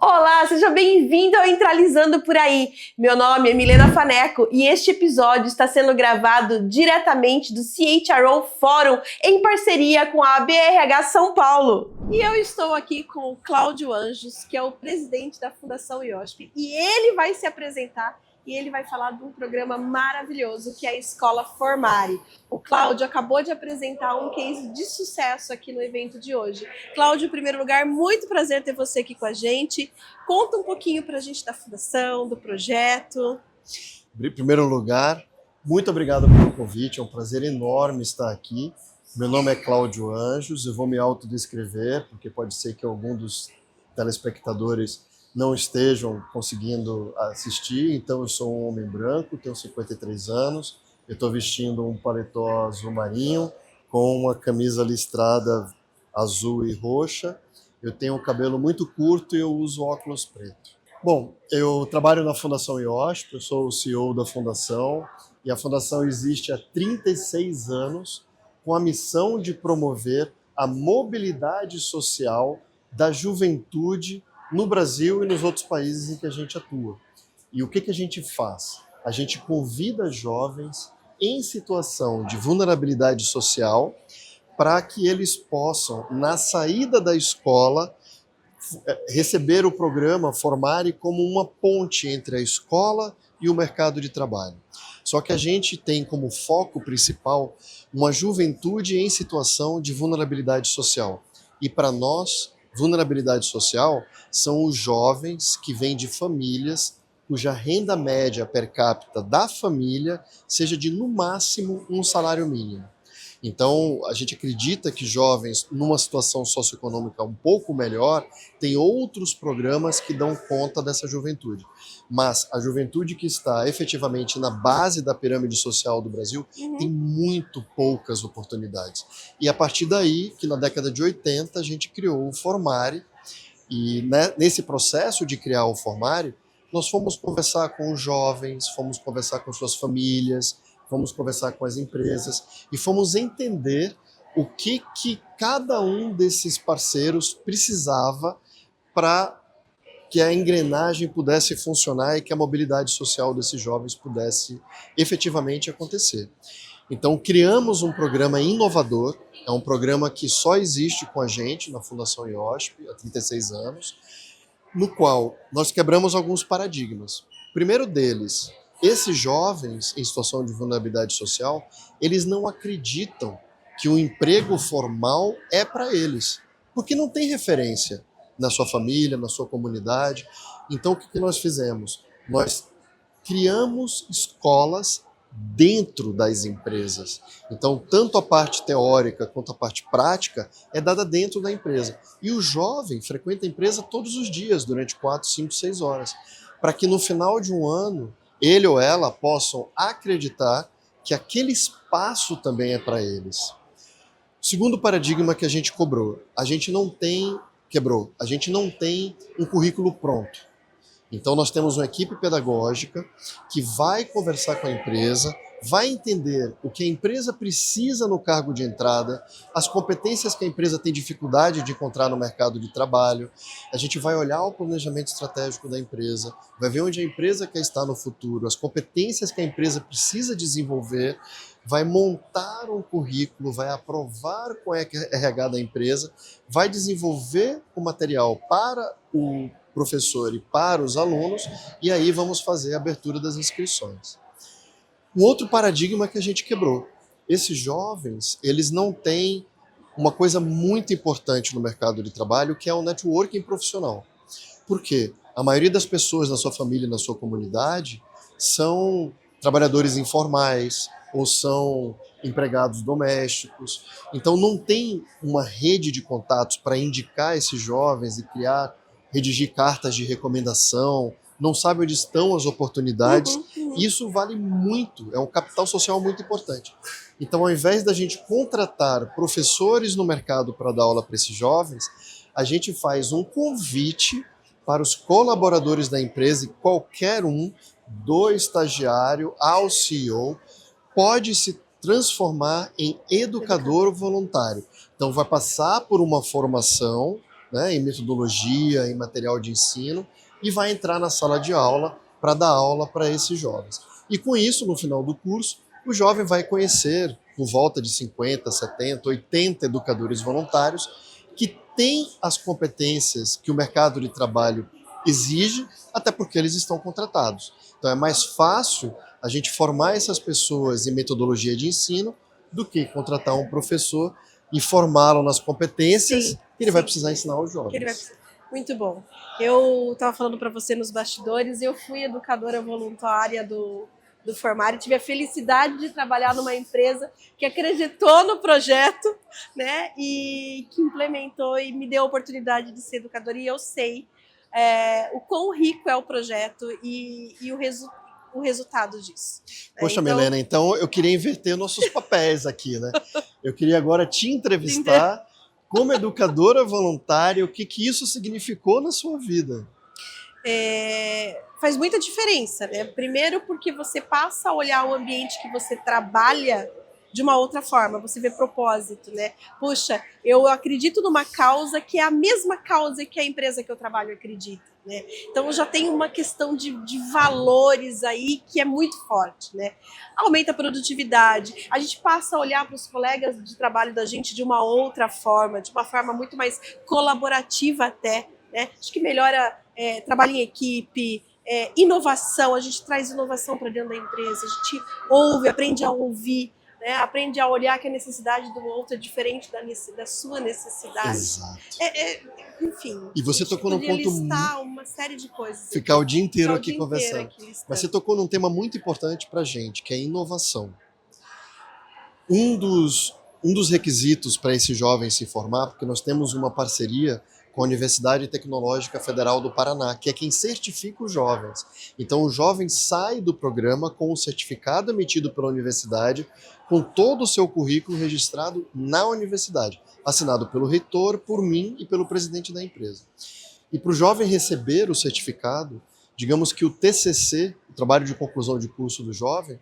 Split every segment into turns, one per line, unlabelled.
Olá, seja bem-vindo ao Entralizando por Aí. Meu nome é Milena Faneco e este episódio está sendo gravado diretamente do CHRO Fórum em parceria com a ABRH São Paulo. E eu estou aqui com o Cláudio Anjos, que é o presidente da Fundação IOSP, e ele vai se apresentar e ele vai falar de um programa maravilhoso que é a Escola Formare. O Cláudio acabou de apresentar um case de sucesso aqui no evento de hoje. Cláudio, em primeiro lugar, muito prazer ter você aqui com a gente. Conta um pouquinho para a gente da fundação, do projeto.
Em primeiro lugar, muito obrigado pelo convite, é um prazer enorme estar aqui. Meu nome é Cláudio Anjos, eu vou me autodescrever, porque pode ser que algum dos telespectadores não estejam conseguindo assistir, então eu sou um homem branco, tenho 53 anos, eu estou vestindo um paletó azul marinho, com uma camisa listrada azul e roxa, eu tenho um cabelo muito curto e eu uso óculos preto. Bom, eu trabalho na Fundação IOSP, eu sou o CEO da Fundação, e a Fundação existe há 36 anos com a missão de promover a mobilidade social da juventude no Brasil e nos outros países em que a gente atua. E o que a gente faz? A gente convida jovens em situação de vulnerabilidade social para que eles possam, na saída da escola, receber o programa Formare como uma ponte entre a escola e o mercado de trabalho. Só que a gente tem como foco principal uma juventude em situação de vulnerabilidade social. E para nós, vulnerabilidade social são os jovens que vêm de famílias cuja renda média per capita da família seja de, no máximo, um salário mínimo. Então, a gente acredita que jovens numa situação socioeconômica um pouco melhor têm outros programas que dão conta dessa juventude. Mas a juventude que está efetivamente na base da pirâmide social do Brasil tem muito poucas oportunidades. E a partir daí, que na década de 80 a gente criou o Formare, e nesse processo de criar o Formare, nós fomos conversar com os jovens, fomos conversar com suas famílias, fomos conversar com as empresas e fomos entender o que cada um desses parceiros precisava para que a engrenagem pudesse funcionar e que a mobilidade social desses jovens pudesse efetivamente acontecer. Então, criamos um programa inovador, é um programa que só existe com a gente na Fundação IOSP há 36 anos, no qual nós quebramos alguns paradigmas. O primeiro deles, esses jovens em situação de vulnerabilidade social, eles não acreditam que o emprego formal é para eles, porque não tem referência na sua família, na sua comunidade. Então, o que nós fizemos? Nós criamos escolas dentro das empresas. Então, tanto a parte teórica quanto a parte prática é dada dentro da empresa. E o jovem frequenta a empresa todos os dias, durante 4, 5, 6 horas, para que no final de um ano, ele ou ela possam acreditar que aquele espaço também é para eles. Segundo paradigma que a gente a gente não tem um currículo pronto. Então nós temos uma equipe pedagógica que vai conversar com a empresa, vai entender o que a empresa precisa no cargo de entrada, as competências que a empresa tem dificuldade de encontrar no mercado de trabalho. A gente vai olhar o planejamento estratégico da empresa, vai ver onde a empresa quer estar no futuro, as competências que a empresa precisa desenvolver, vai montar um currículo, vai aprovar com a RH da empresa, vai desenvolver o material para o professor e para os alunos, e aí vamos fazer a abertura das inscrições. Um outro paradigma que a gente quebrou. Esses jovens, eles não têm uma coisa muito importante no mercado de trabalho, que é o networking profissional. Por quê? A maioria das pessoas na sua família e na sua comunidade são trabalhadores informais ou são empregados domésticos. Então não tem uma rede de contatos para indicar esses jovens e redigir cartas de recomendação, não sabe onde estão as oportunidades. Isso vale muito, é um capital social muito importante. Então, ao invés da gente contratar professores no mercado para dar aula para esses jovens, a gente faz um convite para os colaboradores da empresa, e qualquer um, do estagiário ao CEO, pode se transformar em educador voluntário. Então, vai passar por uma formação né, em metodologia, em material de ensino, e vai entrar na sala de aula para dar aula para esses jovens. E com isso, no final do curso, o jovem vai conhecer por volta de 50, 70, 80 educadores voluntários que têm as competências que o mercado de trabalho exige, até porque eles estão contratados. Então é mais fácil a gente formar essas pessoas em metodologia de ensino do que contratar um professor e formá-lo nas competências que ele vai precisar ensinar aos jovens.
Muito bom. Eu estava falando para você nos bastidores, eu fui educadora voluntária do Formar e tive a felicidade de trabalhar numa empresa que acreditou no projeto, né, e que implementou e me deu a oportunidade de ser educadora, e eu sei o quão rico é o projeto e o resultado disso.
Poxa, então... Milena, então eu queria inverter nossos papéis aqui, né? Eu queria agora te entrevistar como educadora voluntária, o que isso significou na sua vida?
Faz muita diferença, né? Primeiro porque você passa a olhar o ambiente que você trabalha de uma outra forma, você vê propósito, né? Puxa, eu acredito numa causa que é a mesma causa que a empresa que eu trabalho acredita, né? Então já tem uma questão de valores aí que é muito forte, né? Aumenta a produtividade, a gente passa a olhar para os colegas de trabalho da gente de uma outra forma, de uma forma muito mais colaborativa até, né? Acho que melhora trabalho em equipe, inovação, a gente traz inovação para dentro da empresa, a gente ouve, aprende a ouvir, né? Aprende a olhar que a necessidade do outro é diferente da sua necessidade.
Exato.
Enfim.
E você tocou num ponto
listar uma série de coisas.
Ficar o dia inteiro aqui conversando. Mas você tocou num tema muito importante para a gente, que é a inovação. Um dos requisitos para esse jovem se formar, porque nós temos uma parceria com a Universidade Tecnológica Federal do Paraná, que é quem certifica os jovens. Então o jovem sai do programa com o certificado emitido pela universidade, com todo o seu currículo registrado na universidade, assinado pelo reitor, por mim e pelo presidente da empresa. E para o jovem receber o certificado, digamos que o TCC, o trabalho de conclusão de curso do jovem,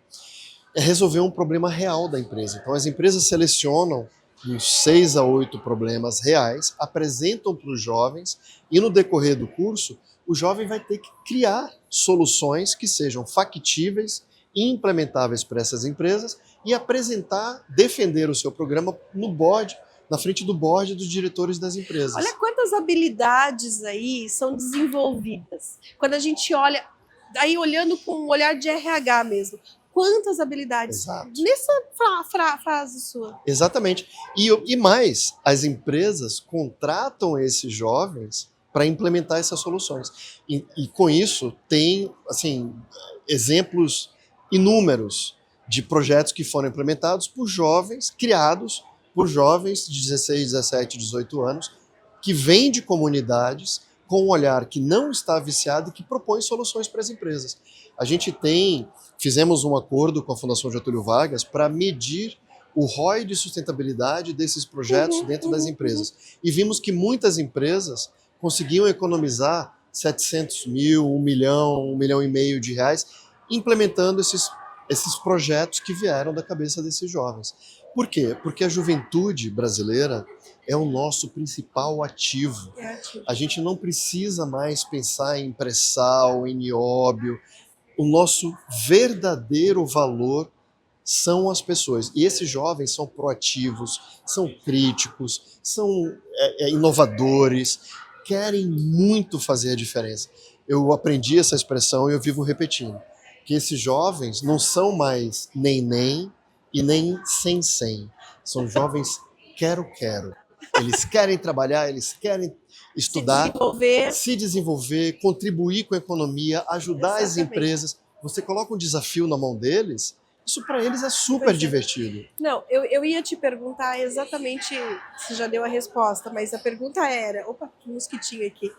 é resolver um problema real da empresa. Então as empresas selecionam uns 6 a 8 problemas reais, apresentam para os jovens e no decorrer do curso, o jovem vai ter que criar soluções que sejam factíveis e implementáveis para essas empresas e apresentar, defender o seu programa no board, na frente do board dos diretores das empresas.
Olha quantas habilidades aí são desenvolvidas. Quando a gente olha, aí olhando com um olhar de RH mesmo, quantas habilidades nessa frase sua.
Exatamente. E mais, as empresas contratam esses jovens para implementar essas soluções. E com isso tem assim, exemplos inúmeros de projetos que foram implementados por jovens, criados por jovens de 16, 17, 18 anos, que vêm de comunidades com um olhar que não está viciado e que propõe soluções para as empresas. A gente fizemos um acordo com a Fundação Getúlio Vargas para medir o ROI de sustentabilidade desses projetos dentro das empresas. E vimos que muitas empresas conseguiam economizar 700 mil, 1 milhão e meio de reais, implementando esses projetos que vieram da cabeça desses jovens. Por quê? Porque a juventude brasileira é o nosso principal ativo. A gente não precisa mais pensar em pré-sal, em nióbio. O nosso verdadeiro valor são as pessoas. E esses jovens são proativos, são críticos, são inovadores, querem muito fazer a diferença. Eu aprendi essa expressão e eu vivo repetindo, que esses jovens não são mais nem e nem sem. São jovens quero. Eles querem trabalhar, eles querem estudar, se desenvolver, contribuir com a economia, ajudar as empresas. Você coloca um desafio na mão deles, isso para eles é super divertido.
Não, eu ia te perguntar exatamente, você já deu a resposta, mas a pergunta era, opa, que mosquitinho aqui,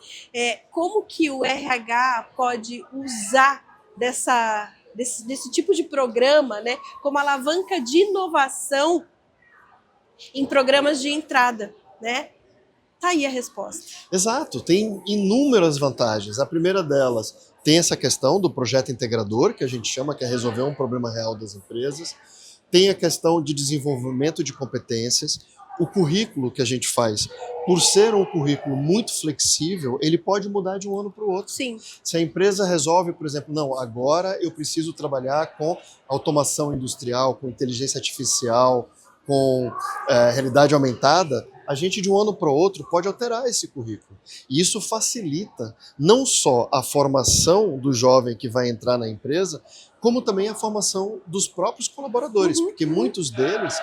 como que o RH pode usar desse tipo de programa, né, como alavanca de inovação em programas de entrada, né? Tá aí a resposta.
Exato, tem inúmeras vantagens. A primeira delas tem essa questão do projeto integrador, que a gente chama, que é resolver um problema real das empresas. Tem a questão de desenvolvimento de competências. o currículo que a gente faz, por ser um currículo muito flexível, ele pode mudar de um ano para o outro.
Sim.
Se a empresa resolve, por exemplo, não, agora eu preciso trabalhar com automação industrial, com inteligência artificial, com realidade aumentada, a gente de um ano para o outro pode alterar esse currículo. E isso facilita não só a formação do jovem que vai entrar na empresa, como também a formação dos próprios colaboradores, porque muitos deles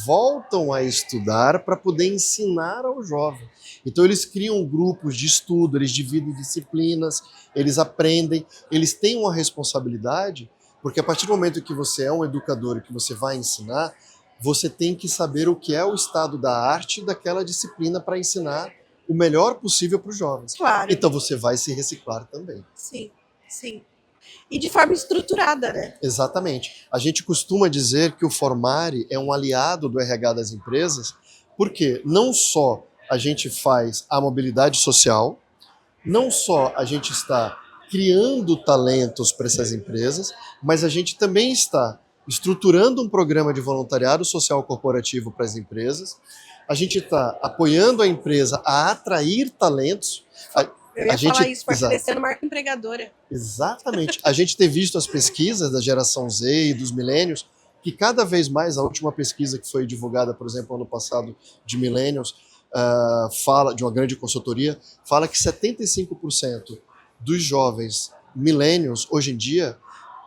voltam a estudar para poder ensinar ao jovem. Então eles criam grupos de estudo, eles dividem disciplinas, eles aprendem, eles têm uma responsabilidade, porque a partir do momento que você é um educador e que você vai ensinar, você tem que saber o que é o estado da arte daquela disciplina para ensinar o melhor possível para os jovens.
Claro.
Então você vai se reciclar também.
Sim, sim. E de forma estruturada, né?
Exatamente. A gente costuma dizer que o Formare é um aliado do RH das empresas, porque não só a gente faz a mobilidade social, não só a gente está criando talentos para essas empresas, mas a gente também está estruturando um programa de voluntariado social corporativo para as empresas, a gente está apoiando a empresa a atrair talentos.
Eu ia falar isso, fortalecendo marca empregadora.
Exatamente. A gente tem visto as pesquisas da geração Z e dos milênios, que cada vez mais, a última pesquisa que foi divulgada, por exemplo, ano passado, de milênios, fala, de uma grande consultoria, fala que 75% dos jovens milênios, hoje em dia,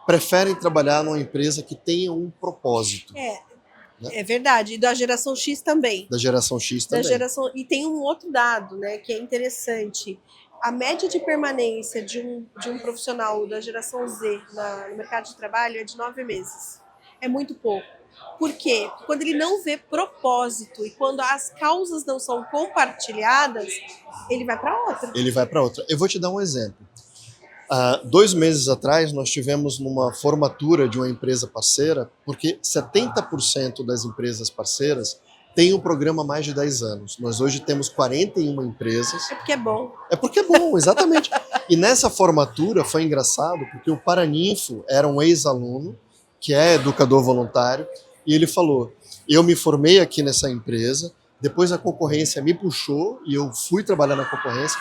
preferem trabalhar numa empresa que tenha um propósito.
É verdade. E da geração X também.
Da geração X também.
E tem um outro dado, né, que é interessante. A média de permanência de um profissional da geração Z no mercado de trabalho é de 9 meses. É muito pouco. Por quê? Porque quando ele não vê propósito e quando as causas não são compartilhadas, ele vai para outra.
Ele vai para outra. Eu vou te dar um exemplo. 2 meses atrás, nós tivemos numa formatura de uma empresa parceira, porque 70% das empresas parceiras têm um programa há mais de 10 anos. Nós hoje temos 41 empresas.
É porque é bom.
É porque é bom, exatamente. E nessa formatura foi engraçado, porque o Paraninfo era um ex-aluno, que é educador voluntário, e ele falou, eu me formei aqui nessa empresa, depois a concorrência me puxou e eu fui trabalhar na concorrência,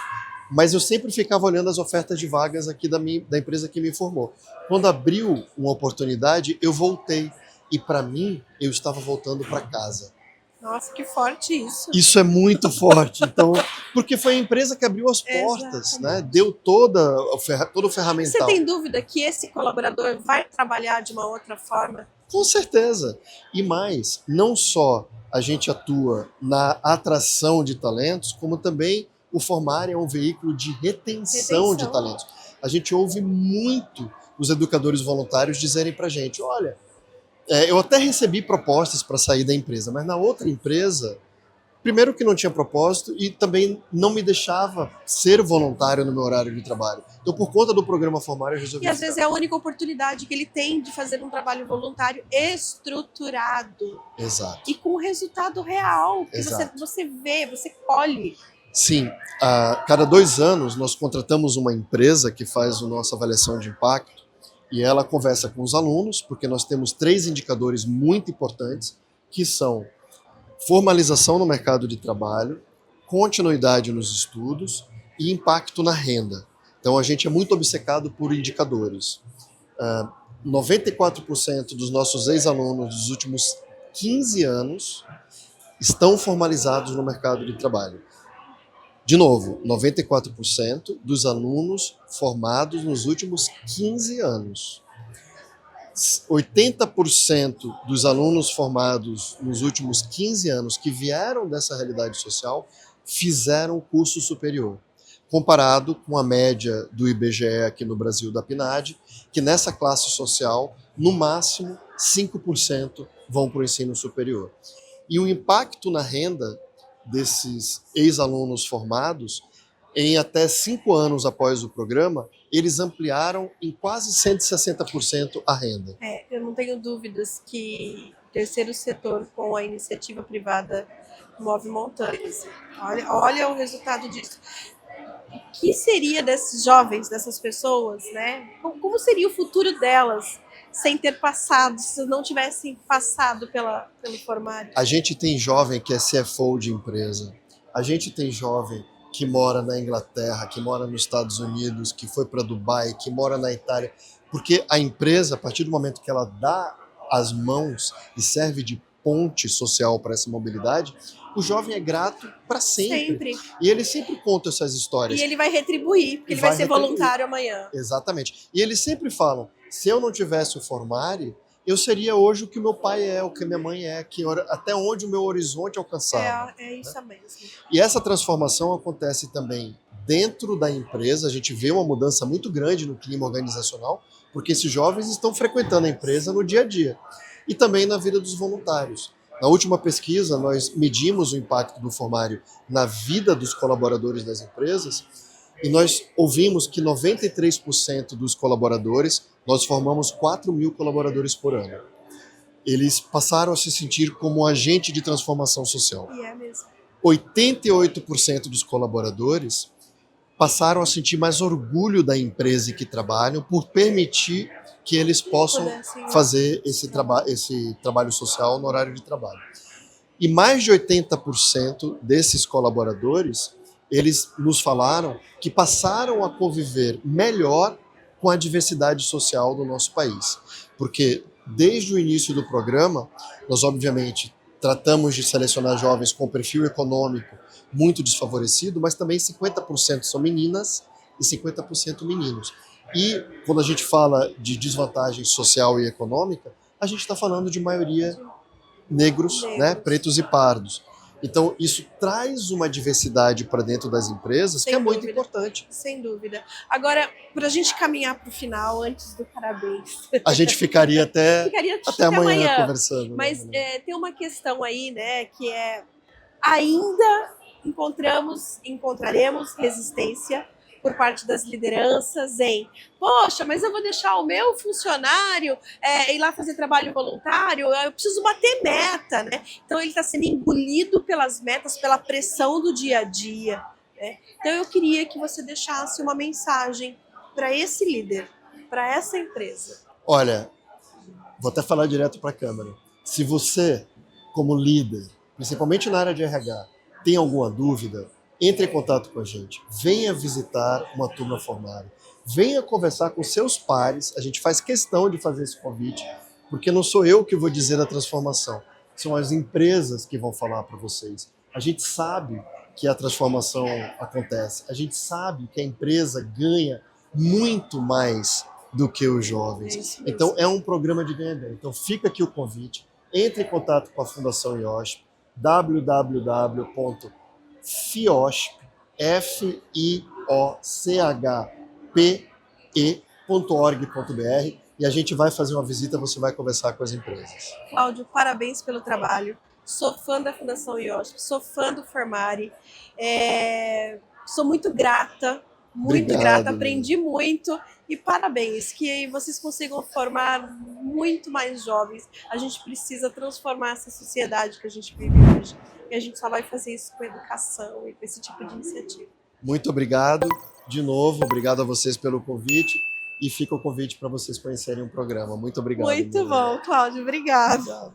mas eu sempre ficava olhando as ofertas de vagas aqui da empresa que me formou. Quando abriu uma oportunidade, eu voltei. E para mim, eu estava voltando para casa.
Nossa, que forte isso.
Isso é muito forte. Então, porque foi a empresa que abriu as portas, né? Deu todo o ferramental.
Você tem dúvida que esse colaborador vai trabalhar de uma outra forma?
Com certeza. E mais, não só a gente atua na atração de talentos, como também o Formare é um veículo de retenção de talentos. A gente ouve muito os educadores voluntários dizerem pra gente, olha, eu até recebi propostas para sair da empresa, mas na outra empresa, primeiro que não tinha propósito e também não me deixava ser voluntário no meu horário de trabalho. Então, por conta do programa Formare, eu resolvi
E às vezes é a única oportunidade que ele tem de fazer um trabalho voluntário estruturado.
Exato.
E com resultado real. Que você vê, você colhe.
Sim, a cada 2 anos nós contratamos uma empresa que faz a nossa avaliação de impacto e ela conversa com os alunos, porque nós temos 3 indicadores muito importantes, que são formalização no mercado de trabalho, continuidade nos estudos e impacto na renda. Então a gente é muito obcecado por indicadores. 94% dos nossos ex-alunos dos últimos 15 anos estão formalizados no mercado de trabalho. De novo, 94% dos alunos formados nos últimos 15 anos. 80% dos alunos formados nos últimos 15 anos que vieram dessa realidade social fizeram curso superior, comparado com a média do IBGE aqui no Brasil, da PNAD, que nessa classe social, no máximo, 5% vão para o ensino superior. E o impacto na renda desses ex-alunos formados, em até 5 anos após o programa, eles ampliaram em quase 160% a renda.
Eu não tenho dúvidas que o terceiro setor com a iniciativa privada move montanhas. Olha o resultado disso. O que seria desses jovens, dessas pessoas, né? Como seria o futuro delas sem ter passado, se não tivessem passado pelo formário?
A gente tem jovem que é CFO de empresa. A gente tem jovem que mora na Inglaterra, que mora nos Estados Unidos, que foi para Dubai, que mora na Itália. Porque a empresa, a partir do momento que ela dá as mãos e serve de ponte social para essa mobilidade, o jovem é grato para sempre. E ele sempre conta essas histórias.
E ele vai retribuir, porque ele vai ser voluntário amanhã.
Exatamente. E eles sempre falam, se eu não tivesse o Formare, eu seria hoje o que meu pai é, o que minha mãe é, até onde o meu horizonte alcançava.
É isso mesmo.
E essa transformação acontece também dentro da empresa. A gente vê uma mudança muito grande no clima organizacional, porque esses jovens estão frequentando a empresa no dia a dia. E também na vida dos voluntários. Na última pesquisa, nós medimos o impacto do formário na vida dos colaboradores das empresas e nós ouvimos que 93% dos colaboradores, nós formamos 4.000 colaboradores por ano. Eles passaram a se sentir como agente de transformação social.
E é mesmo.
88% dos colaboradores passaram a sentir mais orgulho da empresa em que trabalham por permitir que eles possam fazer esse trabalho social no horário de trabalho. E mais de 80% desses colaboradores, eles nos falaram que passaram a conviver melhor com a diversidade social do nosso país. Porque desde o início do programa, nós obviamente tratamos de selecionar jovens com perfil econômico muito desfavorecido, mas também 50% são meninas e 50% meninos. E quando a gente fala de desvantagem social e econômica, a gente está falando de maioria negros, né, pretos e pardos. Então, isso traz uma diversidade para dentro das empresas que é muito importante.
Sem dúvida. Agora, para a gente caminhar para o final, antes do parabéns.
A gente ficaria até amanhã conversando.
Mas tem uma questão aí, né, que é ainda encontraremos resistência por parte das lideranças em, poxa, mas eu vou deixar o meu funcionário ir lá fazer trabalho voluntário, eu preciso bater meta, né? Então ele está sendo engolido pelas metas, pela pressão do dia a dia, né? Então eu queria que você deixasse uma mensagem para esse líder, para essa empresa.
Olha, vou até falar direto para a câmera. Se você, como líder, principalmente na área de RH, tem alguma dúvida, entre em contato com a gente. Venha visitar uma turma formária. Venha conversar com seus pares. A gente faz questão de fazer esse convite, porque não sou eu que vou dizer a transformação. São as empresas que vão falar para vocês. A gente sabe que a transformação acontece. A gente sabe que a empresa ganha muito mais do que os jovens. Então, é um programa de ganha-ganha. Então, fica aqui o convite. Entre em contato com a Fundação IOSP, FIOSP.org.br e a gente vai fazer uma visita, você vai conversar com as empresas.
Cláudio, parabéns pelo trabalho. Sou fã da Fundação IOSP, sou fã do Formare. Sou muito grata, aprendi muito e parabéns, que vocês consigam formar muito mais jovens. A gente precisa transformar essa sociedade que a gente vive hoje. E a gente só vai fazer isso com educação e com esse tipo de iniciativa.
Muito obrigado. De novo, obrigado a vocês pelo convite. E fica o convite para vocês conhecerem o programa. Muito obrigado.
Muito bom, Cláudio. Obrigado.